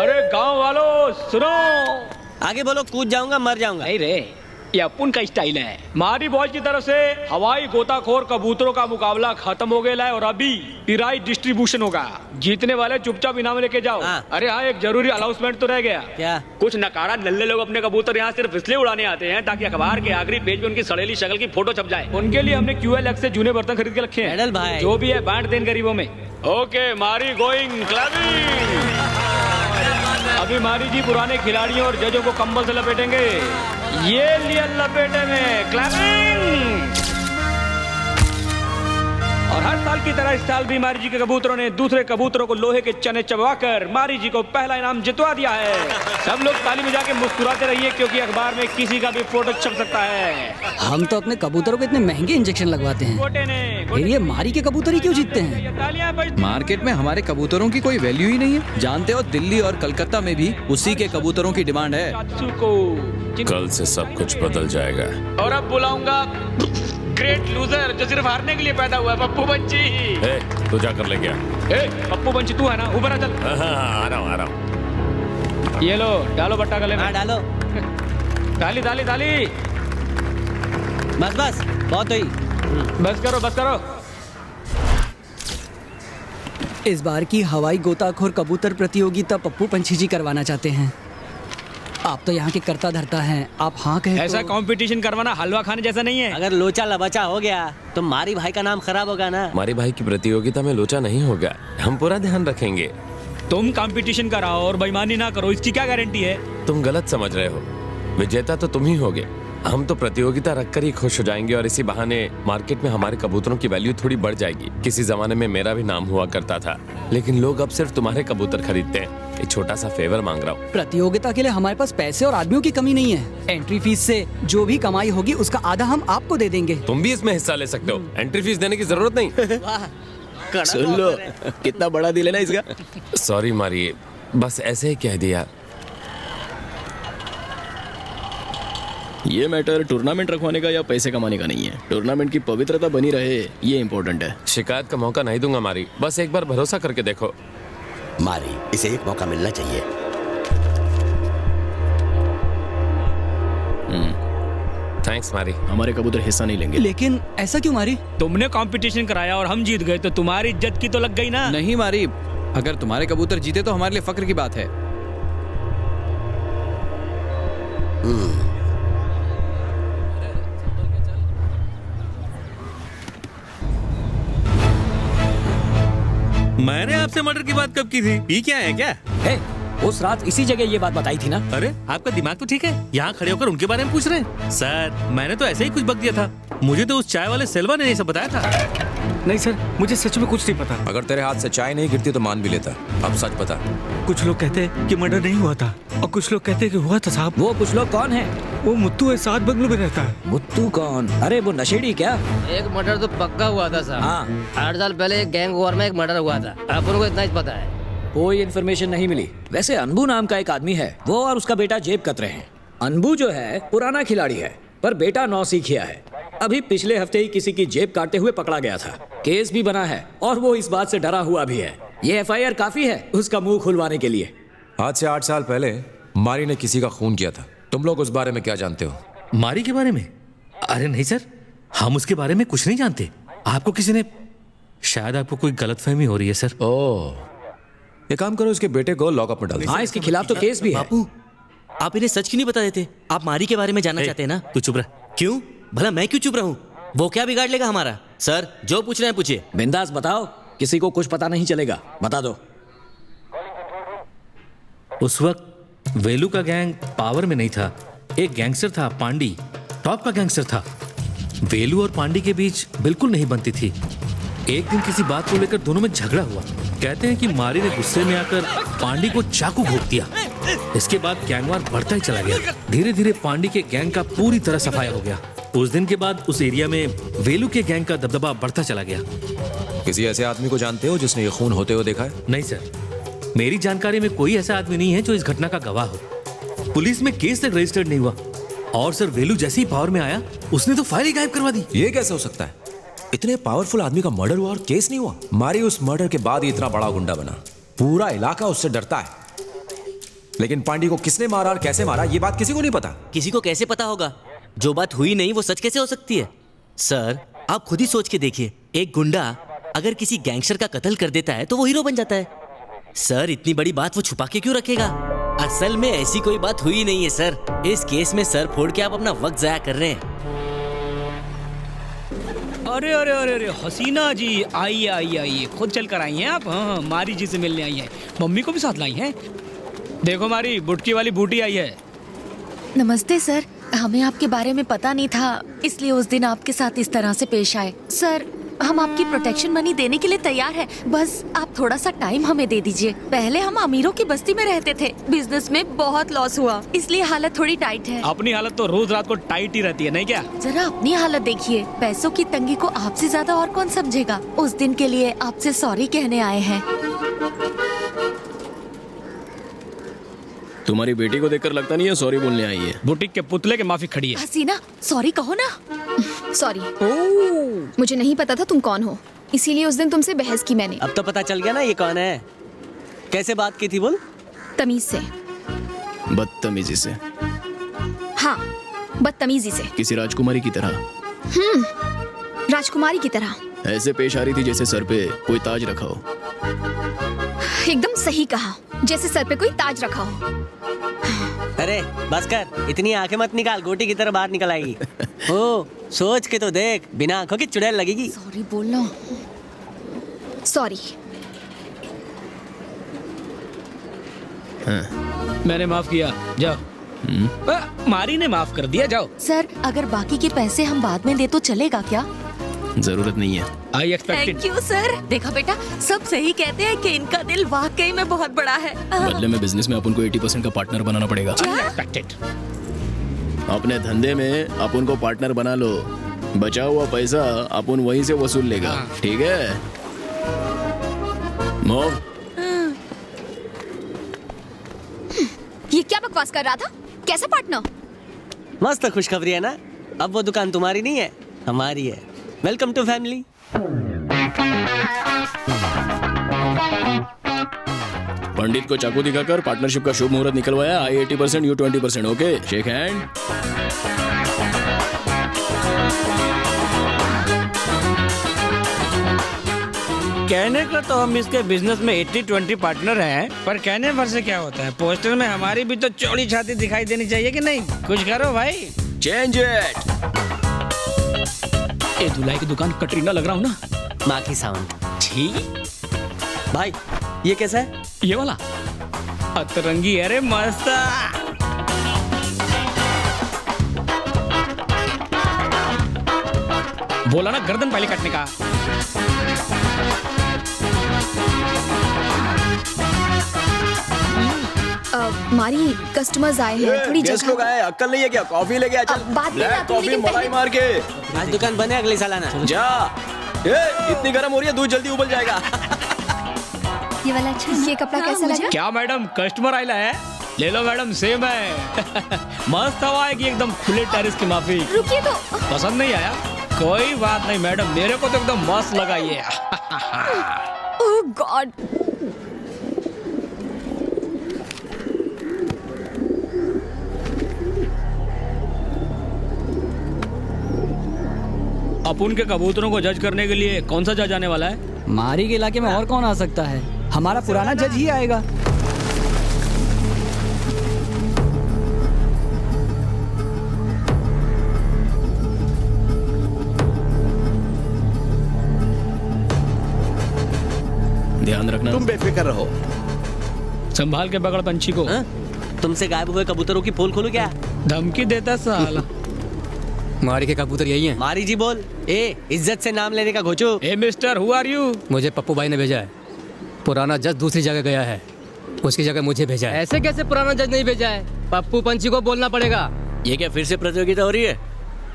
अरे गांव वालों सुनो। आगे बोलो, कूद जाऊंगा मर जाऊंगा। नहीं रे, ये अपुन का स्टाइल है। मारी बॉयज की तरफ से हवाई गोताखोर कबूतरों का मुकाबला खत्म हो गया है और अभी पिराई डिस्ट्रीब्यूशन होगा। जीतने वाले चुपचाप इनाम लेके जाओ। अरे हाँ, एक जरूरी अनाउंसमेंट तो रह गया। क्या? कुछ नकारा नल्ले लोग अपने कबूतर यहाँ सिर्फ इसलिए उड़ाने आते हैं ताकि अखबार के आखिरी पेज पे उनकी सड़ेली शक्ल की फोटो छप जाए। उनके लिए हमने QLX से जूने बर्तन खरीद के रखे हैं। मेडल भाई। जो भी है बांट दें गरीबों में। ओके, मारी गोइंग क्लबिंग। अभी मारी जी पुराने खिलाड़ियों और जजों को कंबल से लपेटेंगे। ये लिए लपेटे में क्लैपिंग। और हर साल की तरह इस साल भी मारी जी के कबूतरों ने दूसरे कबूतरों को लोहे के चने चबवाकर मारी जी को पहला इनाम जितवा दिया है। सब लोग ताली बजा के मुस्कुराते रहिए क्योंकि अखबार में किसी का भी फोटो छप सकता है। हम तो अपने कबूतरों को इतने महंगे इंजेक्शन लगवाते हैं, फिर ये मारी के कबूतर ही क्यों जीतते हैं? मार्केट में हमारे कबूतरों की कोई वैल्यू ही नहीं है। जानते हो, दिल्ली और कलकत्ता में भी उसी के कबूतरों की डिमांड है। कल से सब कुछ बदल जाएगा। और अब बुलाऊंगा ग्रेट लूजर जो सिर्फ हारने के लिए पैदा हुआ है, पप्पू बंची। तू जाकर ले गया। पप्पू बंची तू है ना, ऊपर आ चल। आ रहा हूँ। ये लो, डालो बट्टा गले में। हाँ डालो। ताली ताली ताली। बस बस, बहुत हुई। बस करो बस करो। इस बार की हवाई गोताखोर कबूतर प्रतियोगिता पप्पू पंछी जी करवाना चाहते हैं। आप तो यहाँ के करता धरता हैं, आप हाँ कहे ऐसा तो... कंपटीशन करवाना हलवा खाने जैसा नहीं है। अगर लोचा लबाचा हो गया तो मारी भाई का नाम खराब होगा ना। हमारे भाई की प्रतियोगिता में लोचा नहीं होगा, हम पूरा ध्यान रखेंगे। तुम कंपटीशन कराओ और बेईमानी ना करो, इसकी क्या गारंटी है? तुम गलत समझ रहे हो, विजेता तो तुम ही होगे। हम तो प्रतियोगिता रखकर ही खुश हो जाएंगे और इसी बहाने मार्केट में हमारे कबूतरों की वैल्यू थोड़ी बढ़ जाएगी। किसी जमाने में मेरा भी नाम हुआ करता था, लेकिन लोग अब सिर्फ तुम्हारे कबूतर खरीदते हैं। एक छोटा सा फेवर मांग रहा हूँ। प्रतियोगिता के लिए हमारे पास पैसे और आदमियों की कमी नहीं है। एंट्री फीस से जो भी कमाई होगी उसका आधा हम आपको दे देंगे। तुम भी इसमें हिस्सा ले सकते हो, एंट्री फीस देने की जरूरत नहीं। सुन लो, कितना बड़ा दिल है ना इसका। सॉरी मारी, बस ऐसे ही कह दिया। ये मैटर टूर्नामेंट रखवाने का या पैसे कमाने का नहीं है। टूर्नामेंट की पवित्रता बनी रहे, ये इम्पोर्टेंट है। शिकायत का मौका नहीं दूंगा मारी, बस एक बार भरोसा करके देखो। मारी, इसे एक मौका मिलना चाहिए। थैंक्स मारी। हमारे कबूतर हिस्सा नहीं लेंगे। लेकिन ऐसा क्यों मारी? तुमने कंपटीशन कराया और हम जीत गए तो तुम्हारी इज्जत की तो लग गई ना। नहीं मारी, अगर तुम्हारे कबूतर जीते तो हमारे लिए फक्र की बात है। मैंने आपसे मर्डर की बात कब की थी? ये क्या है क्या? उस रात इसी जगह ये बात बताई थी ना। अरे आपका दिमाग तो ठीक है, यहाँ खड़े होकर उनके बारे में पूछ रहे हैं। सर मैंने तो ऐसे ही कुछ बक दिया था, मुझे तो उस चाय वाले सेल्वा ने ये सब बताया था। नहीं सर, मुझे सच में कुछ नहीं पता। अगर तेरे हाथ से चाय नहीं गिरती तो मान भी लेता। अब सच बता। कुछ लोग कहते हैं कि मर्डर नहीं हुआ था और कुछ लोग कहते हैं कि हुआ था साहब। वो कुछ लोग कौन है? वो मुत्तू है, 7 बंगलों में रहता है। मुत्तू कौन? अरे वो नशेड़ी क्या? एक मर्डर तो पक्का हुआ था साहब। हाँ। 8 साल पहले एक गैंग वॉर में एक मर्डर हुआ था, अपन को इतना ही पता है। कोई इन्फॉर्मेशन नहीं मिली। वैसे अनबू नाम का एक आदमी है, वो और उसका बेटा जेब कतरे हैं। अनबू जो है पुराना खिलाड़ी है, पर बेटा 9 सीखिया है। अभी पिछले हफ्ते ही किसी की जेब काटते हुए पकड़ा गया था। केस भी बना है और वो इस बात से डरा हुआ भी है। ये FIR काफी है उसका मुंह खुलवाने के लिए। आज से 8 साल पहले मारी ने किसी का खून किया था। तुम लोग उस बारे में क्या जानते हो? मारी के बारे में? अरे नहीं सर, हम उसके बारे में कुछ नहीं जानते। आपको किसी ने, शायद आपको कोई गलतफहमी हो रही है सर। ओह, एक काम करो, इसके बेटे को लॉकअप में डाल दो। हाँ, इसके खिलाफ तो केस भी है। बापू, आप इन्हें सच क्यों नहीं बता देते? आप मारी के बारे में जानना चाहते हैं ना? तू चुप रह। क्यों? भला मैं क्यों चुप रहूं? वो क्या बिगाड़ लेगा हमारा? सर जो पूछ रहे हैं पूछिए। बिंदास बताओ, किसी को कुछ पता नहीं चलेगा, बता दो। उस वक्त वेलू का गैंग पावर में नहीं था। एक गैंगस्टर था पांडी, टॉप का गैंगस्टर था। वेलू और पांडी के बीच बिल्कुल नहीं बनती थी। एक दिन किसी बात को लेकर दोनों में झगड़ा हुआ। कहते हैं कि मारी ने गुस्से में आकर पांडी को चाकू घोंप दिया। इसके बाद गैंगवार बढ़ता ही चला गया। धीरे धीरे पांडी के गैंग का पूरी तरह सफाया हो गया। उस दिन के बाद उस एरिया में वेलू के गैंग का दबदबा बढ़ता चला गया। किसी ऐसे आदमी को जानते हो जिसने ये खून होते हुए देखा है? नहीं सर, मेरी जानकारी में कोई ऐसा आदमी नहीं है जो इस घटना का गवाह हो। पुलिस में केस तक रजिस्टर्ड नहीं हुआ। और सर वेलू जैसे ही पावर में आया उसने तो फाइल ही गायब करवा दी। ये कैसे हो सकता है? इतने पावरफुल आदमी का मर्डर हुआ और केस नहीं हुआ? मारी उस मर्डर के बाद ही इतना बड़ा गुंडा बना। पूरा इलाका उससे डरता है। लेकिन पांडी को किसने मारा और कैसे मारा ये बात किसी को नहीं पता। किसी को कैसे पता होगा? जो बात हुई नहीं वो सच कैसे हो सकती है? सर आप खुद ही सोच के देखिए, एक गुंडा अगर किसी गैंगस्टर का कत्ल कर देता है तो वो हीरो बन जाता है। सर इतनी बड़ी बात वो छुपा के क्यों रखेगा? असल में ऐसी कोई बात हुई नहीं है सर। इस केस में सर फोड़ के आप अपना वक्त जाया कर रहे हैं। अरे अरे अरे अरे हसीना जी, आइए आइए आइए, खुद चल कर आई हैं आप? हाँ, मारी जी से मिलने आई हैं। मम्मी को भी साथ लाई हैं। देखो मारी, बुटकी वाली बूटी आई है। नमस्ते सर, हमें आपके बारे में पता नहीं था, इसलिए उस दिन आपके साथ इस तरह से पेश आए। सर हम आपकी प्रोटेक्शन मनी देने के लिए तैयार हैं, बस आप थोड़ा सा टाइम हमें दे दीजिए। पहले हम अमीरों की बस्ती में रहते थे, बिजनेस में बहुत लॉस हुआ, इसलिए हालत थोड़ी टाइट है। अपनी हालत तो रोज रात को टाइट ही रहती है, नहीं क्या? जरा अपनी हालत देखिए, पैसों की तंगी को आपसे ज्यादा और कौन समझेगा। उस दिन के लिए आपसे सॉरी कहने आए हैं। तुम्हारी बेटी को देखकर लगता नहीं है सॉरी बोलने आई है। बुटीक के पुतले के माफी खड़ी है। हसीना सॉरी कहो ना। सॉरी, मुझे नहीं पता था तुम कौन हो, इसीलिए उस दिन तुमसे बहस की मैंने। अब तो पता चल गया ना ये कौन है। कैसे बात की थी बोल? तमीज से। बदतमीजी से? हाँ, बदतमीजी से। किसी राजकुमारी की तरह? राजकुमारी की तरह। ऐसे पेश आ रही थी जैसे सर पे कोई ताज रखा हो। एकदम सही कहा, जैसे सर पे कोई ताज रखा हो। अरे बस कर, इतनी आंखें मत निकाल, गोटी की तरह बाहर निकल आएगी। ओ सोच के तो देख, बिना आंखों की चुड़ैल लगेगी। सॉरी बोलना। सॉरी। मैंने माफ किया, जाओ। मारी ने माफ कर दिया, जाओ। सर अगर बाकी के पैसे हम बाद में दे तो चलेगा क्या? जरूरत नहीं है। I expected. Thank you sir. देखा बेटा, सब सही कहते हैं कि इनका दिल वाकई में बहुत बड़ा है। बदले में बिजनेस में अपन को 80% का पार्टनर बनाना पड़ेगा। एक्सपेक्टेड। अपने धंधे में अपन को पार्टनर बना लो, बचा हुआ पैसा अपन वहीं से वसूल लेगा। ठीक है? मोव। ये क्या बकवास कर रहा था? कैसा पार्टनर? मस्त खुशखबरी है ना, अब वो दुकान तुम्हारी नहीं है, हमारी है। Welcome to family. पंडित को चाकू दिखाकर पार्टनरशिप का शुभ मुहूर्त निकलवाया। आई 80%, यू 20%। Okay, shake hand. कहने को तो हम इसके बिजनेस में 80-20 पार्टनर हैं, पर कहने भर से क्या होता है? पोस्टर में हमारी भी तो चौड़ी छाती दिखाई देनी चाहिए कि नहीं? कुछ करो भाई। Change it. ए धुलाई की दुकान कटरीना लग रहा हूँ ना? माँ की साउंड। ठीक भाई ये कैसा है? ये वाला अतरंगी है रे, मस्त। बोला ना गर्दन पहले काटने का। मारी कस्टमर्स आए हैं, थोड़ी गेस्ट लोग आए, अक्ल नहीं है क्या? कॉफी लेके आ, चल। बाद में ब्लैक आती हूँ, कॉफी लेकिन मलाई मार के। आज दुकान बंद है, अगले साल आना। जा। इतनी गर्म हो रही है, दूध जल्दी उबल जाएगा। ये वाला अच्छा, ये कपड़ा कैसा लगा? क्या मैडम, कस्टमर आइला है? ले लो मैडम, सेम है। मस्त हवा है कि एकदम खुले टेरिस की माफी। रुकिए तो। पसंद नहीं आया? कोई बात नहीं मैडम, मेरे को तो एकदम मस्त लगा ये। ओह गॉड। अपुन के कबूतरों को जज करने के लिए कौन सा जज आने वाला है? मारी के इलाके में और कौन आ सकता है? हमारा पुराना जज ही आएगा। ध्यान रखना। तुम बेफिक्र रहो। संभाल के पकड़ पंछी को। तुमसे गायब हुए कबूतरों की पोल खोलू क्या? धमकी देता साला। मारी के कबूतर यही हैं। मारी जी बोल। ए इज्जत से नाम लेने का घोचू। ए मिस्टर, हु आर यू? मुझे पप्पू भाई ने भेजा है। पुराना जज दूसरी जगह गया है, उसकी जगह मुझे भेजा है। ऐसे कैसे पुराना जज नहीं भेजा है? पप्पू पंछी को बोलना पड़ेगा। ये क्या फिर से प्रतियोगिता हो रही है?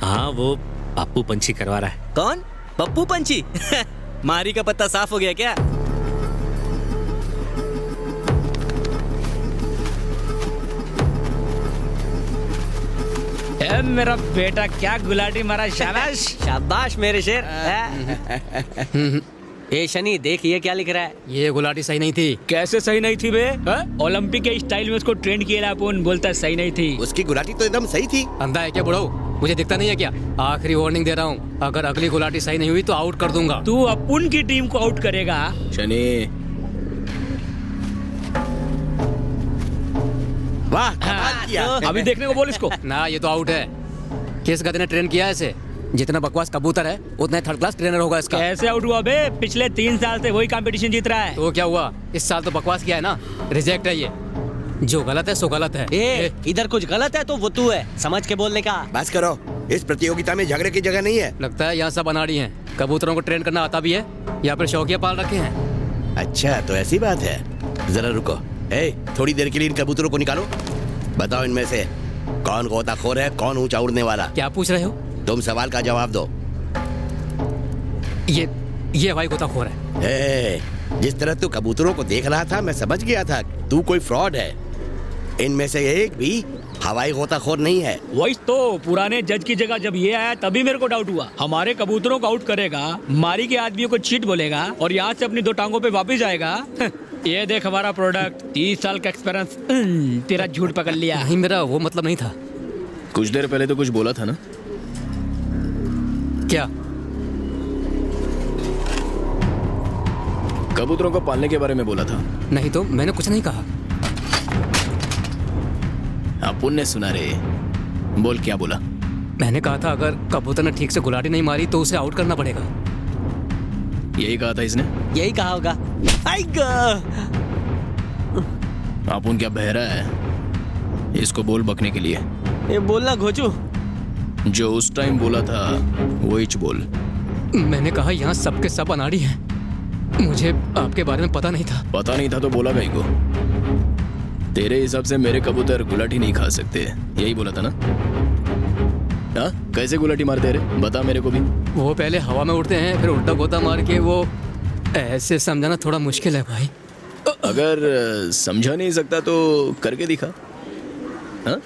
हाँ वो पप्पू पंछी करवा रहा है। कौन? पप्पू पंछी? मारी का पत्ता साफ हो गया क्या? ए मेरा बेटा, क्या गुलाटी मारा। शाबाश। शाबाश मेरे शेर। ए शनि देख ये क्या लिख रहा है। ये गुलाटी सही नहीं थी। कैसे सही नहीं थी बे? ओलंपिक के स्टाइल में उसको ट्रेंड किया अपन, बोलता है सही नहीं थी। उसकी गुलाटी तो एकदम सही थी। अंधा है क्या बुढ़ाऊ? मुझे दिखता नहीं है क्या? आखिरी वार्निंग दे रहा हूँ, अगर अगली गुलाटी सही नहीं हुई तो आउट कर दूंगा। तू अपन की टीम को आउट करेगा? शनि वाह कमाल किया। अभी देखने को बोल इसको। ना ये तो आउट है। किस गधे ने ट्रेन किया है इसे? जितना बकवास कबूतर है उतना थर्ड क्लास ट्रेनर होगा इसका। कैसे आउट हुआ बे? पिछले 3 साल से वही कंपटीशन जीत रहा है। तो क्या हुआ? इस साल तो बकवास किया है ना, रिजेक्ट है ये। जो गलत है सो गलत है। इधर कुछ गलत है तो वो तू है, समझ के बोलने का। बस करो, इस प्रतियोगिता में झगड़े की जगह नहीं है। लगता है यहाँ सब अनाड़ी हैं। कबूतरों को ट्रेन करना आता भी है या फिर शौकिया पाल रखे हैं? अच्छा तो ऐसी बात है। जरा रुको, थोड़ी देर के लिए इन कबूतरों को निकालो। बताओ इनमें से कौन गोताखोर है, कौन ऊंचा उड़ने वाला? क्या पूछ रहे हो? तुम सवाल का जवाब दो। ये भाई गोताखोर है। जिस तरह तू कबूतरों को देख रहा था मैं समझ गया था तू कोई फ्रॉड है। इनमें से एक भी हवाई गोताखोर नहीं है। वही तो पुराने जज की जगह जब ये आया तभी मेरे को डाउट हुआ। हमारे कबूतरों को आउट करेगा, मारी के आदमियों को चीट बोलेगा और यहाँ से अपनी 2 टांगों पे वापस जाएगा। ये देख हमारा प्रोडक्ट, 30 साल का एक्सपीरियंस। तेरा झूठ पकड़ लिया। नहीं, मेरा वो मतलब नहीं था। कुछ देर पहले तो कुछ बोला था ना? क्या? कबूतरों को पालने के बारे में बोला था। नहीं तो मैंने कुछ नहीं कहा। अपुन ने सुना रे। बोल क्या बोला? मैंने कहा था अगर कबूतर ने ठीक से गुलाटी नहीं मारी तो उसे आउट करना पड़ेगा। यही कहा था इसने? यही कहा होगा। अपुन क्या बहरा है? इसको बोल बकने के लिए। ये बोलना घोचू। जो उस टाइम बोला था वही बोल। मैंने कहा यहाँ सबके सब अनाड़ी हैं। मुझे आपके बारे में पता नहीं था। पता नहीं था तो बोला कहीं को? तेरे हिसाब से मेरे कबूतर गुलाटी नहीं खा सकते, यही बोला था ना? हाँ, कैसे गुलाटी मारते रे? बता मेरे को भी। वो पहले हवा में उड़ते हैं फिर उल्टा गोता मार के वो ऐसे समझाना थोड़ा मुश्किल है भाई। अगर समझा नहीं सकता तो करके दिखा। हाँ?